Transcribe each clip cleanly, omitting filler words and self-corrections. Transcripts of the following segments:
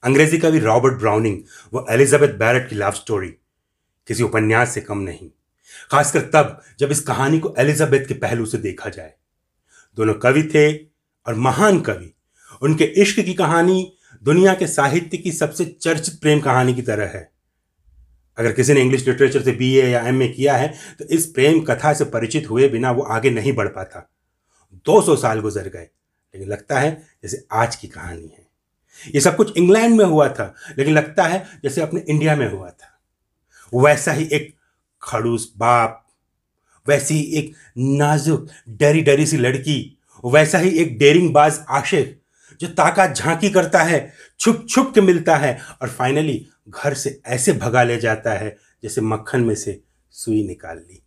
अंग्रेजी कवि Robert browning व एलिजाबेथ बैरेट की लव स्टोरी किसी उपन्यास से कम नहीं, खासकर तब जब इस कहानी को एलिजाबेथ के पहलू से देखा जाए। दोनों कवि थे और महान कवि। उनके इश्क की कहानी दुनिया के साहित्य की सबसे चर्चित प्रेम कहानी की तरह है। अगर किसी ने इंग्लिश लिटरेचर से बीए या एमए किया है तो इस प्रेम कथा से परिचित हुए बिना वो आगे नहीं बढ़ पाता। 200 साल गुजर गए, लेकिन लगता है जैसे आज की कहानी है। ये सब कुछ इंग्लैंड में हुआ था, लेकिन लगता है जैसे अपने इंडिया में हुआ था। वैसा ही एक खड़ूस बाप, वैसी ही एक नाजुक डरी डरी सी लड़की, वैसा ही एक डेरिंग बाज आशिक जो ताकत झांकी करता है, छुप छुप के मिलता है और फाइनली घर से ऐसे भगा ले जाता है जैसे मक्खन में से सुई निकाल ली।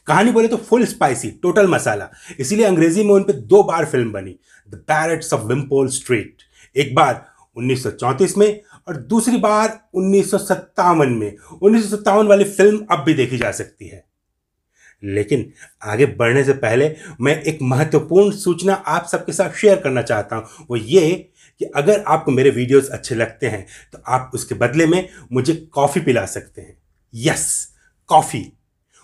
कहानी बोले तो फुल स्पाइसी, टोटल मसाला। इसीलिए अंग्रेजी में उन पे 2 बार फिल्म बनी, द बैरेट्स ऑफ विम्पोल स्ट्रीट। एक बार 1934 में और दूसरी बार 1957 में। 1957 वाली फिल्म अब भी देखी जा सकती है। लेकिन आगे बढ़ने से पहले मैं एक महत्वपूर्ण सूचना आप सबके साथ शेयर करना चाहता हूं। वो ये कि अगर आपको मेरे वीडियोस अच्छे लगते हैं तो आप उसके बदले में मुझे कॉफी पिला सकते हैं। Yes, coffee.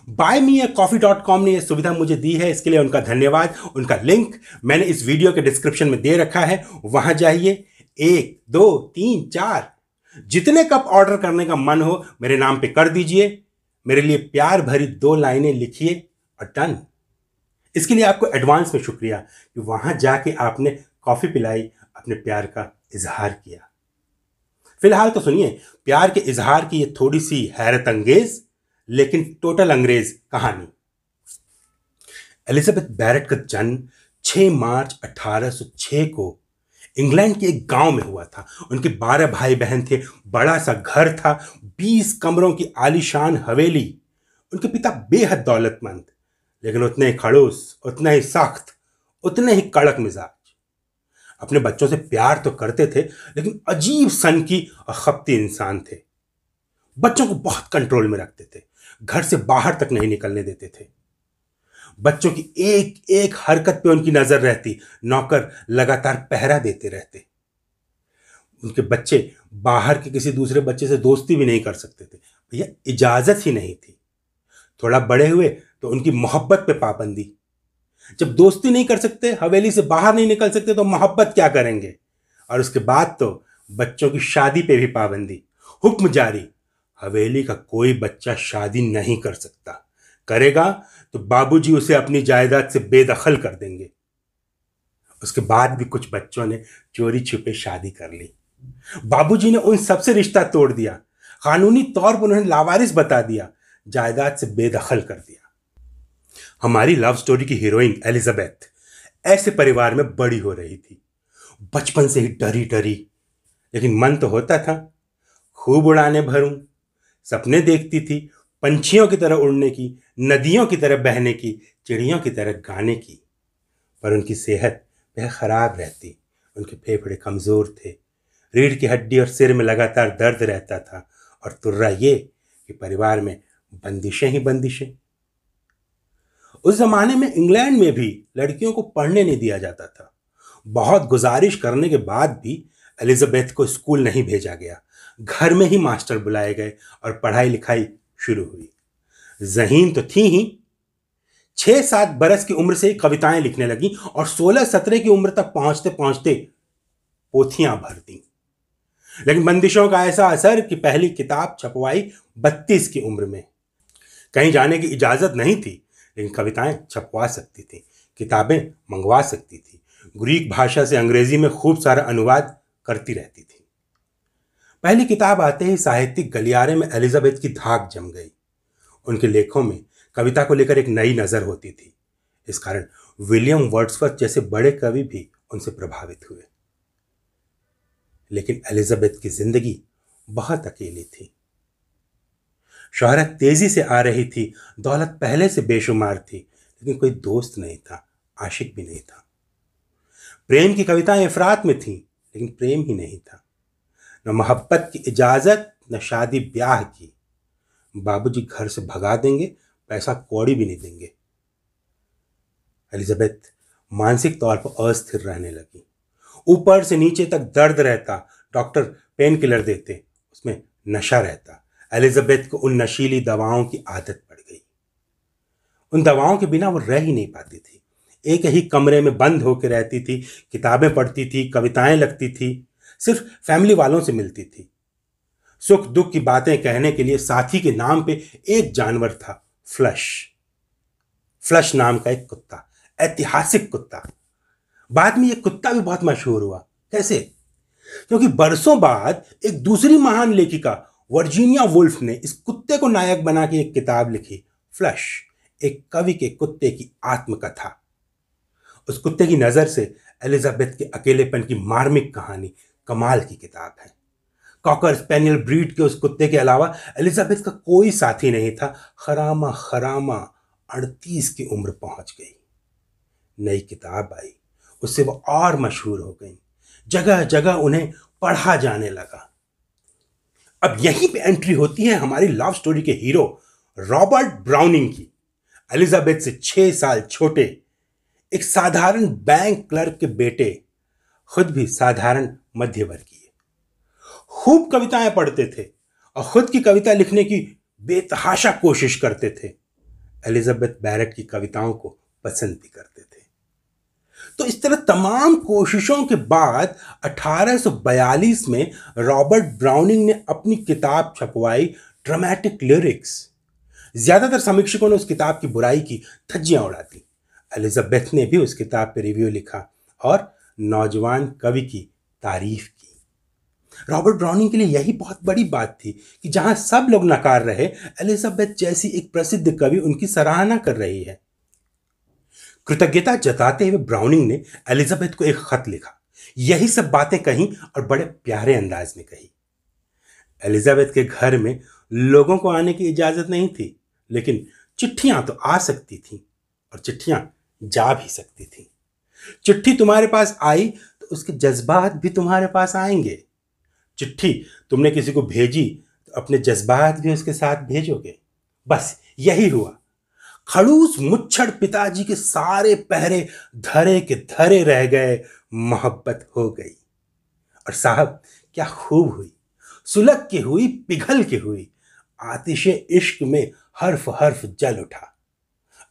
buymeacoffee.com ने यह सुविधा मुझे दी है, इसके लिए उनका धन्यवाद। उनका लिंक मैंने इस वीडियो के डिस्क्रिप्शन में दे रखा है, वहां जाइए। 1 2 3 4 जितने कप ऑर्डर करने का मन हो मेरे नाम पे कर दीजिए। मेरे लिए प्यार भरी 2 लाइनें लिखिए और डन। इसके लिए आपको एडवांस में शुक्रिया कि वहां जाके आपने कॉफी पिलाई, अपने प्यार का इजहार किया। फिलहाल तो सुनिए प्यार के इजहार की ये थोड़ी सी हैरत अंगेज लेकिन टोटल अंग्रेज कहानी। एलिजाबेथ बैरेट का जन्म 6 मार्च 1806 को इंग्लैंड के एक गांव में हुआ था। उनके 12 भाई बहन थे, बड़ा सा घर था, 20 कमरों की आलीशान हवेली। उनके पिता बेहद दौलतमंद, लेकिन उतने ही खड़ूस, उतने ही सख्त, उतने ही कड़क मिजाज। अपने बच्चों से प्यार तो करते थे, लेकिन अजीब सनकी और खपती इंसान थे। बच्चों को बहुत कंट्रोल में रखते थे, घर से बाहर तक नहीं निकलने देते थे। बच्चों की एक एक हरकत पे उनकी नजर रहती, नौकर लगातार पहरा देते रहते। उनके बच्चे बाहर के किसी दूसरे बच्चे से दोस्ती भी नहीं कर सकते थे, भैया इजाजत ही नहीं थी। थोड़ा बड़े हुए तो उनकी मोहब्बत पे पाबंदी। जब दोस्ती नहीं कर सकते, हवेली से बाहर नहीं निकल सकते, तो मोहब्बत क्या करेंगे। और उसके बाद तो बच्चों की शादी पे भी पाबंदी। हुक्म जारी, हवेली का कोई बच्चा शादी नहीं कर सकता, करेगा तो बाबूजी उसे अपनी जायदाद से बेदखल कर देंगे। उसके बाद भी कुछ बच्चों ने चोरी छुपे शादी कर ली। बाबूजी ने उन सबसे रिश्ता तोड़ दिया, कानूनी तौर पर उन्हें लावारिस बता दिया, जायदाद से बेदखल कर दिया। हमारी लव स्टोरी की हीरोइन एलिजाबेथ ऐसे परिवार में बड़ी हो रही थी। बचपन से ही डरी डरी, लेकिन मन तो होता था खूब उड़ाने भरूं। सपने देखती थी पंछियों की तरह उड़ने की, नदियों की तरह बहने की, चिड़ियों की तरह गाने की। पर उनकी सेहत वह खराब रहती, उनके फेफड़े कमजोर थे, रीढ़ की हड्डी और सिर में लगातार दर्द रहता था, और तुर्रा ये कि परिवार में बंदिशें ही बंदिशें। उस जमाने में इंग्लैंड में भी लड़कियों को पढ़ने नहीं दिया जाता था। बहुत गुजारिश करने के बाद भी एलिजाबेथ को स्कूल नहीं भेजा गया। घर में ही मास्टर बुलाए गए और पढ़ाई लिखाई शुरू हुई। ज़हीन तो थी ही, 6-7 बरस की उम्र से कविताएं लिखने लगी और 16-17 की उम्र तक पहुंचते पहुंचते पोथियां भर दी। लेकिन बंदिशों का ऐसा असर कि पहली किताब छपवाई 32 की उम्र में। कहीं जाने की इजाजत नहीं थी, लेकिन कविताएं छपवा सकती थी, किताबें मंगवा सकती थी, ग्रीक भाषा से अंग्रेजी में खूब सारा अनुवाद करती रहती थी। पहली किताब आते ही साहित्यिक गलियारे में एलिजाबेथ की धाक जम गई। उनके लेखों में कविता को लेकर एक नई नजर होती थी। इस कारण विलियम वर्ड्सवर्थ जैसे बड़े कवि भी उनसे प्रभावित हुए। लेकिन एलिजाबेथ की जिंदगी बहुत अकेली थी। शोहरत तेजी से आ रही थी, दौलत पहले से बेशुमार थी, लेकिन कोई दोस्त नहीं था, आशिक भी नहीं था। प्रेम की कविताएं इफरात में थीं, लेकिन प्रेम ही नहीं था। न मोहब्बत की इजाजत, न शादी ब्याह की। बाबूजी घर से भगा देंगे, पैसा कौड़ी भी नहीं देंगे। एलिजाबेथ मानसिक तौर पर अस्थिर रहने लगी। ऊपर से नीचे तक दर्द रहता, डॉक्टर पेन किलर देते, उसमें नशा रहता। एलिजाबेथ को उन नशीली दवाओं की आदत पड़ गई। उन दवाओं के बिना वो रह ही नहीं पाती थी। एक ही कमरे में बंद होकर रहती थी, किताबें पढ़ती थी, कविताएं लिखती थी, सिर्फ फैमिली वालों से मिलती थी। सुख दुख की बातें कहने के लिए साथी के नाम पे एक जानवर था, फ्लश। फ्लश नाम का एक कुत्ता, ऐतिहासिक कुत्ता। बाद में यह कुत्ता भी बहुत मशहूर हुआ। कैसे? क्योंकि बरसों बाद एक दूसरी महान लेखिका वर्जीनिया वुल्फ ने इस कुत्ते को नायक बना के एक किताब लिखी, फ्लश, एक कवि के कुत्ते की आत्मकथा। उस कुत्ते की नजर से एलिजाबेथ के अकेलेपन की मार्मिक कहानी कमाल की किताब है। कॉकर स्पेनियल ब्रीड के उस कुत्ते के अलावा एलिजाबेथ का कोई साथी नहीं था। खरामा खरामा 38 की उम्र पहुंच गई। नई किताब आई, उससे वो और मशहूर हो गई। जगह जगह उन्हें पढ़ा जाने लगा। अब यहीं पे एंट्री होती है हमारी लव स्टोरी के हीरो रॉबर्ट ब्राउनिंग की। एलिजाबेथ से 6 साल छोटे, एक साधारण बैंक क्लर्क के बेटे, खुद भी साधारण मध्यवर्गीय। खूब कविताएं पढ़ते थे और खुद की कविता लिखने की बेतहाशा कोशिश करते थे। एलिजाबेथ बैरेट की कविताओं को पसंद भी करते थे। तो इस तरह तमाम कोशिशों के बाद 1842 में रॉबर्ट ब्राउनिंग ने अपनी किताब छपवाई, ड्रामेटिक लिरिक्स। ज्यादातर समीक्षकों ने उस किताब की बुराई की, धज्जियां उड़ा दी। एलिजाबेथ ने भी उस किताब पर रिव्यू लिखा और नौजवान कवि की तारीफ की। रॉबर्ट ब्राउनिंग के लिए यही बहुत बड़ी बात थी कि जहां सब लोग नकार रहे, एलिजाबेथ जैसी एक प्रसिद्ध कवि उनकी सराहना कर रही है। कृतज्ञता जताते हुए ब्राउनिंग ने एलिजाबेथ को एक खत लिखा। यही सब बातें कहीं और बड़े प्यारे अंदाज में कही। एलिजाबेथ के घर में लोगों को आने की इजाजत नहीं थी, लेकिन चिट्ठियां तो आ सकती थीं और चिट्ठियां जा भी सकती थीं। चिट्ठी तुम्हारे पास आई तो उसके जज्बात भी तुम्हारे पास आएंगे। चिट्ठी तुमने किसी को भेजी तो अपने जज्बात भी उसके साथ भेजोगे। बस यही हुआ। खड़ूस मुच्छड़ पिताजी के सारे पहरे धरे के धरे रह गए, मोहब्बत हो गई। और साहब क्या खूब हुई, सुलग के हुई, पिघल के हुई। आतिशे इश्क में हर्फ हर्फ जल उठा।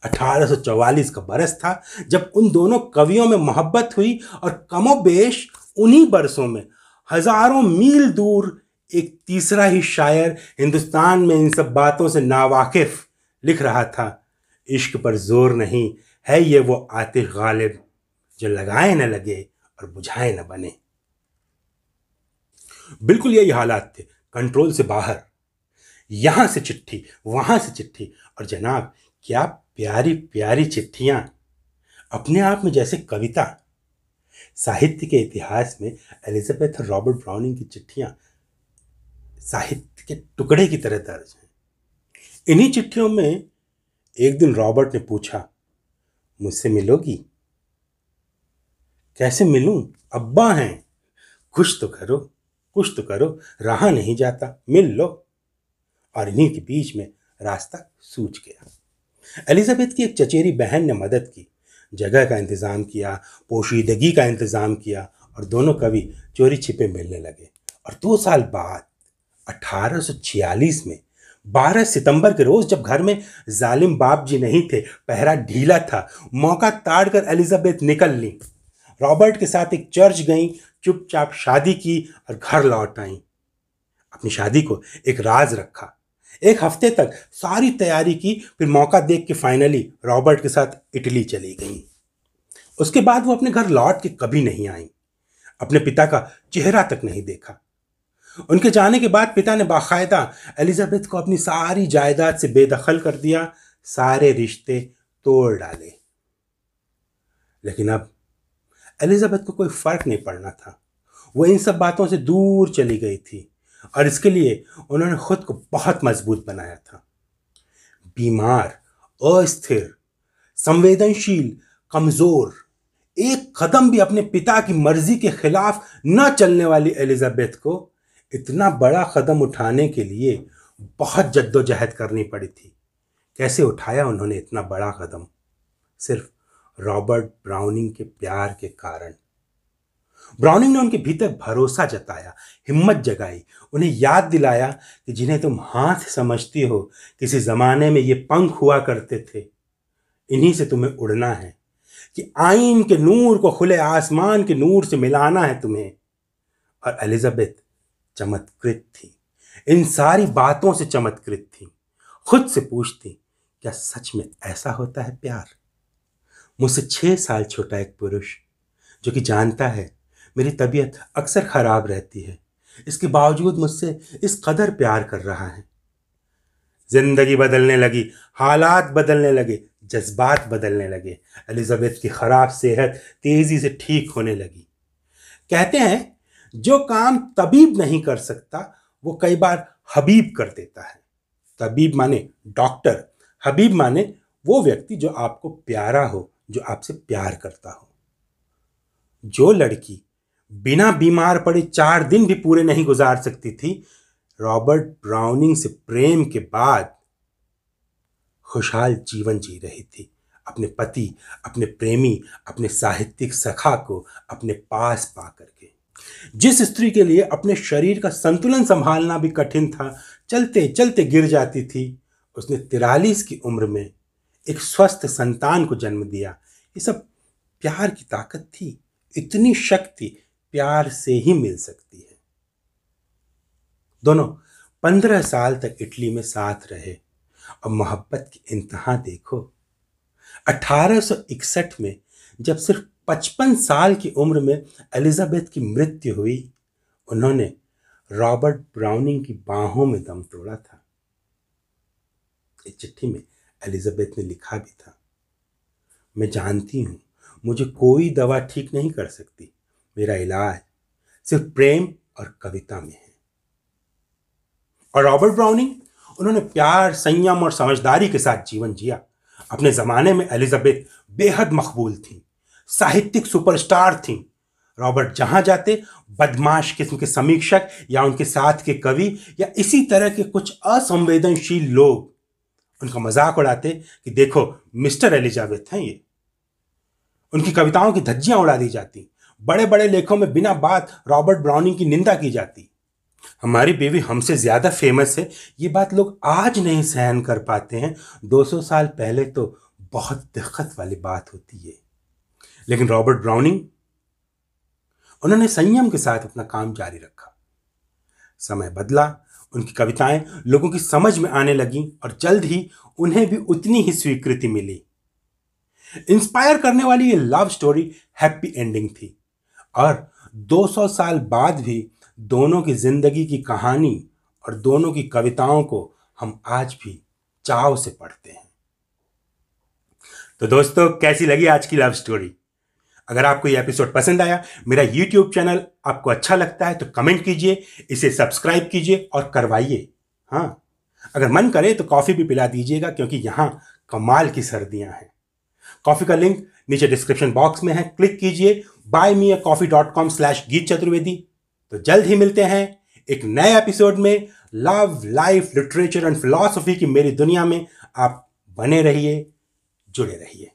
1844 का बरस था जब उन दोनों कवियों में मोहब्बत हुई और कमोबेश उन्हीं बरसों में हजारों मील दूर एक तीसरा ही शायर हिंदुस्तान में इन सब बातों से नावाकिफ लिख रहा था, इश्क पर जोर नहीं है ये वो आतिश गालिब जो लगाए न लगे और बुझाए न बने। बिल्कुल यही हालात थे, कंट्रोल से बाहर। यहां से चिट्ठी, वहां से चिट्ठी, और जनाब क्या प्यारी प्यारी चिट्ठियां, अपने आप में जैसे कविता। साहित्य के इतिहास में एलिजाबेथ और रॉबर्ट ब्राउनिंग की चिट्ठियां साहित्य के टुकड़े की तरह दर्ज हैं। इन्हीं चिट्ठियों में एक दिन रॉबर्ट ने पूछा, मुझसे मिलोगी? कैसे मिलूं, अब्बा हैं, कुछ तो करो, कुछ तो करो, रहा नहीं जाता, मिल लो। और इन्हीं के बीच में रास्ता सूझ गया। एलिजाबेथ की एक चचेरी बहन ने मदद की, जगह का इंतजाम किया, पोशीदगी का इंतजाम किया, और दोनों कवि चोरी छिपे मिलने लगे। और 2 साल बाद 1846 में 12 सितंबर के रोज, जब घर में जालिम बाप जी नहीं थे, पहरा ढीला था, मौका ताड़ कर एलिजाबेथ निकल ली। रॉबर्ट के साथ एक चर्च गई, चुपचाप शादी की और घर लौट आई। अपनी शादी को एक राज रखा। एक हफ्ते तक सारी तैयारी की, फिर मौका देख के फाइनली रॉबर्ट के साथ इटली चली गई। उसके बाद वो अपने घर लौट के कभी नहीं आई। अपने पिता का चेहरा तक नहीं देखा। उनके जाने के बाद पिता ने बाकायदा एलिजाबेथ को अपनी सारी जायदाद से बेदखल कर दिया, सारे रिश्ते तोड़ डाले। लेकिन अब एलिजाबेथ को कोई फर्क नहीं पड़ना था। वो इन सब बातों से दूर चली गई थी और इसके लिए उन्होंने खुद को बहुत मजबूत बनाया था। बीमार, अस्थिर, संवेदनशील, कमजोर, एक कदम भी अपने पिता की मर्जी के खिलाफ न चलने वाली एलिजाबेथ को इतना बड़ा कदम उठाने के लिए बहुत जद्दोजहद करनी पड़ी थी। कैसे उठाया उन्होंने इतना बड़ा कदम? सिर्फ रॉबर्ट ब्राउनिंग के प्यार के कारण। ब्राउनिंग ने उनके भीतर भरोसा जताया, हिम्मत जगाई, उन्हें याद दिलाया कि जिन्हें तुम हाथ समझती हो, किसी जमाने में ये पंख हुआ करते थे, इन्हीं से तुम्हें उड़ना है, कि आईन के नूर को खुले आसमान के नूर से मिलाना है तुम्हें। और एलिजाबेथ चमत्कृत थी, इन सारी बातों से चमत्कृत थी। खुद से पूछती, क्या सच में ऐसा होता है प्यार? मुझसे 6 साल छोटा एक पुरुष, जो कि जानता है मेरी तबीयत अक्सर खराब रहती है, इसके बावजूद मुझसे इस कदर प्यार कर रहा है। जिंदगी बदलने लगी, हालात बदलने लगे, जज्बात बदलने लगे। एलिजाबेथ की खराब सेहत तेजी से ठीक होने लगी। कहते हैं जो काम तबीब नहीं कर सकता वो कई बार हबीब कर देता है। तबीब माने डॉक्टर, हबीब माने वो व्यक्ति जो आपको प्यारा हो, जो आपसे प्यार करता हो। जो लड़की बिना बीमार पड़े 4 दिन भी पूरे नहीं गुजार सकती थी, रॉबर्ट ब्राउनिंग से प्रेम के बाद खुशहाल जीवन जी रही थी, अपने पति, अपने प्रेमी, अपने साहित्यिक सखा को अपने पास पा करके। जिस स्त्री के लिए अपने शरीर का संतुलन संभालना भी कठिन था, चलते चलते गिर जाती थी, उसने 43 की उम्र में एक स्वस्थ संतान को जन्म दिया। ये सब प्यार की ताकत थी। इतनी शक्ति प्यार से ही मिल सकती है। दोनों 15 साल तक इटली में साथ रहे और मोहब्बत की इंतहा देखो। 1861 में जब सिर्फ 55 साल की उम्र में एलिजाबेथ की मृत्यु हुई, उन्होंने रॉबर्ट ब्राउनिंग की बाहों में दम तोड़ा था। इस चिट्ठी में एलिजाबेथ ने लिखा भी था, मैं जानती हूं मुझे कोई दवा ठीक नहीं कर सकती, मेरा इलाज सिर्फ प्रेम और कविता में है। और रॉबर्ट ब्राउनिंग, उन्होंने प्यार, संयम और समझदारी के साथ जीवन जिया। अपने जमाने में एलिजाबेथ बेहद मकबूल थी, साहित्यिक सुपरस्टार थी। रॉबर्ट जहां जाते, बदमाश किस्म के समीक्षक या उनके साथ के कवि या इसी तरह के कुछ असंवेदनशील लोग उनका मजाक उड़ाते कि देखो मिस्टर एलिजाबेथ हैं ये। उनकी कविताओं की धज्जियां उड़ा दी जाती। बड़े बड़े लेखों में बिना बात रॉबर्ट ब्राउनिंग की निंदा की जाती। हमारी बीवी हमसे ज्यादा फेमस है, ये बात लोग आज नहीं सहन कर पाते हैं। 200 साल पहले तो बहुत दिक्कत वाली बात होती है। लेकिन रॉबर्ट ब्राउनिंग, उन्होंने संयम के साथ अपना काम जारी रखा। समय बदला, उनकी कविताएं लोगों की समझ में आने लगी और जल्द ही उन्हें भी उतनी ही स्वीकृति मिली। इंस्पायर करने वाली ये लव स्टोरी हैप्पी एंडिंग थी और 200 साल बाद भी दोनों की जिंदगी की कहानी और दोनों की कविताओं को हम आज भी चाव से पढ़ते हैं। तो दोस्तों, कैसी लगी आज की लव स्टोरी? अगर आपको ये एपिसोड पसंद आया, मेरा YouTube चैनल आपको अच्छा लगता है तो कमेंट कीजिए, इसे सब्सक्राइब कीजिए और करवाइए। हाँ, अगर मन करे तो कॉफी भी पिला दीजिएगा, क्योंकि यहां कमाल की सर्दियां हैं। कॉफी का लिंक नीचे डिस्क्रिप्शन बॉक्स में है, क्लिक कीजिए buymeacoffee.com/गीत चतुर्वेदी। तो जल्द ही मिलते हैं एक नए एपिसोड में। Love, life, literature and philosophy की मेरी दुनिया में आप बने रहिए, जुड़े रहिए।